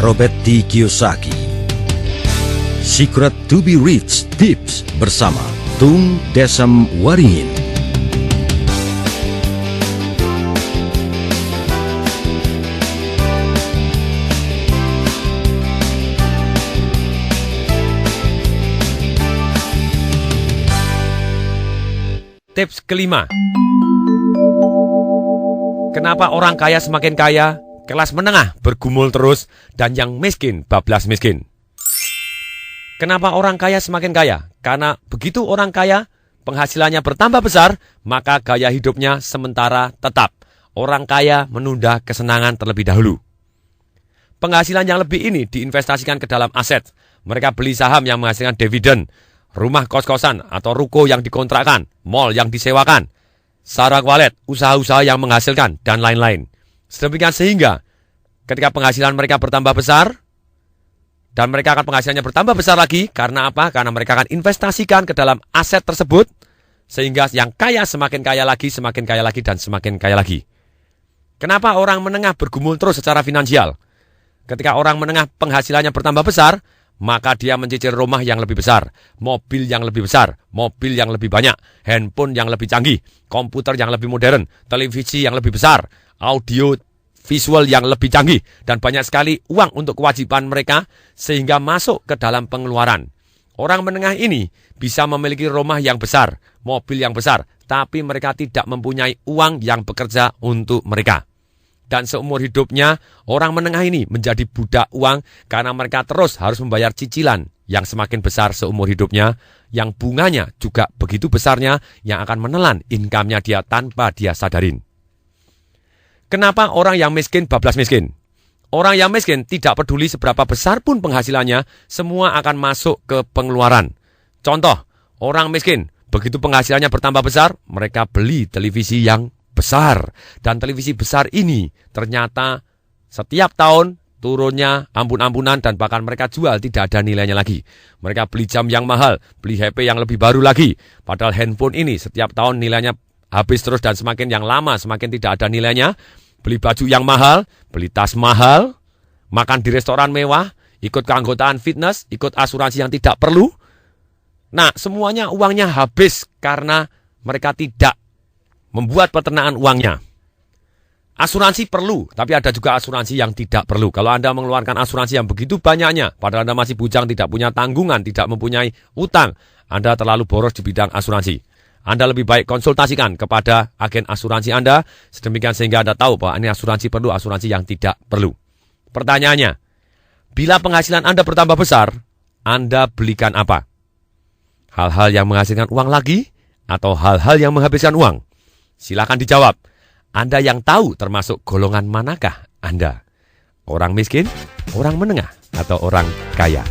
Robert T. Kiyosaki. Secret to be Rich Tips bersama Tung Desem Waringin. Tips kelima. Kenapa orang kaya semakin kaya, kelas menengah bergumul terus, dan yang miskin bablas miskin? Kenapa orang kaya semakin kaya? Karena begitu orang kaya, penghasilannya bertambah besar, maka gaya hidupnya sementara tetap. Orang kaya menunda kesenangan terlebih dahulu. Penghasilan yang lebih ini diinvestasikan ke dalam aset. Mereka beli saham yang menghasilkan dividen, rumah kos-kosan atau ruko yang dikontrakkan, mal yang disewakan, sarang walet, usaha-usaha yang menghasilkan, dan lain-lain. Sedemikian sehingga ketika penghasilan mereka bertambah besar, dan mereka akan penghasilannya bertambah besar lagi, karena apa? Karena mereka akan investasikan ke dalam aset tersebut, sehingga yang kaya semakin kaya lagi, semakin kaya lagi, dan semakin kaya lagi. Kenapa orang menengah bergumul terus secara finansial? Ketika orang menengah penghasilannya bertambah besar, maka dia mencicil rumah yang lebih besar, mobil yang lebih besar, mobil yang lebih banyak, handphone yang lebih canggih, komputer yang lebih modern, televisi yang lebih besar, audio visual yang lebih canggih, dan banyak sekali uang untuk kewajiban mereka sehingga masuk ke dalam pengeluaran. Orang menengah ini bisa memiliki rumah yang besar, mobil yang besar, tapi mereka tidak mempunyai uang yang bekerja untuk mereka. Dan seumur hidupnya, orang menengah ini menjadi budak uang karena mereka terus harus membayar cicilan yang semakin besar seumur hidupnya, yang bunganya juga begitu besarnya, yang akan menelan income-nya dia tanpa dia sadarin. Kenapa orang yang miskin bablas miskin? Orang yang miskin tidak peduli seberapa besar pun penghasilannya, semua akan masuk ke pengeluaran. Contoh, orang miskin, begitu penghasilannya bertambah besar, mereka beli televisi yang besar. Dan televisi besar ini ternyata setiap tahun turunnya ampun-ampunan, dan bahkan mereka jual tidak ada nilainya lagi. Mereka beli jam yang mahal, beli HP yang lebih baru lagi. Padahal handphone ini setiap tahun nilainya habis terus, dan semakin yang lama semakin tidak ada nilainya. Beli baju yang mahal, beli tas mahal, makan di restoran mewah, ikut keanggotaan fitness, ikut asuransi yang tidak perlu. Nah, semuanya uangnya habis karena mereka tidak membuat peternakan uangnya. Asuransi perlu, tapi ada juga asuransi yang tidak perlu. Kalau Anda mengeluarkan asuransi yang begitu banyaknya, padahal Anda masih bujang, tidak punya tanggungan, tidak mempunyai utang, Anda terlalu boros di bidang asuransi. Anda lebih baik konsultasikan kepada agen asuransi Anda, sedemikian sehingga Anda tahu bahwa ini asuransi perlu, asuransi yang tidak perlu. Pertanyaannya, bila penghasilan Anda bertambah besar, Anda belikan apa? Hal-hal yang menghasilkan uang lagi, atau hal-hal yang menghabiskan uang? Silakan dijawab. Anda yang tahu termasuk golongan manakah Anda? Orang miskin, orang menengah, atau orang kaya?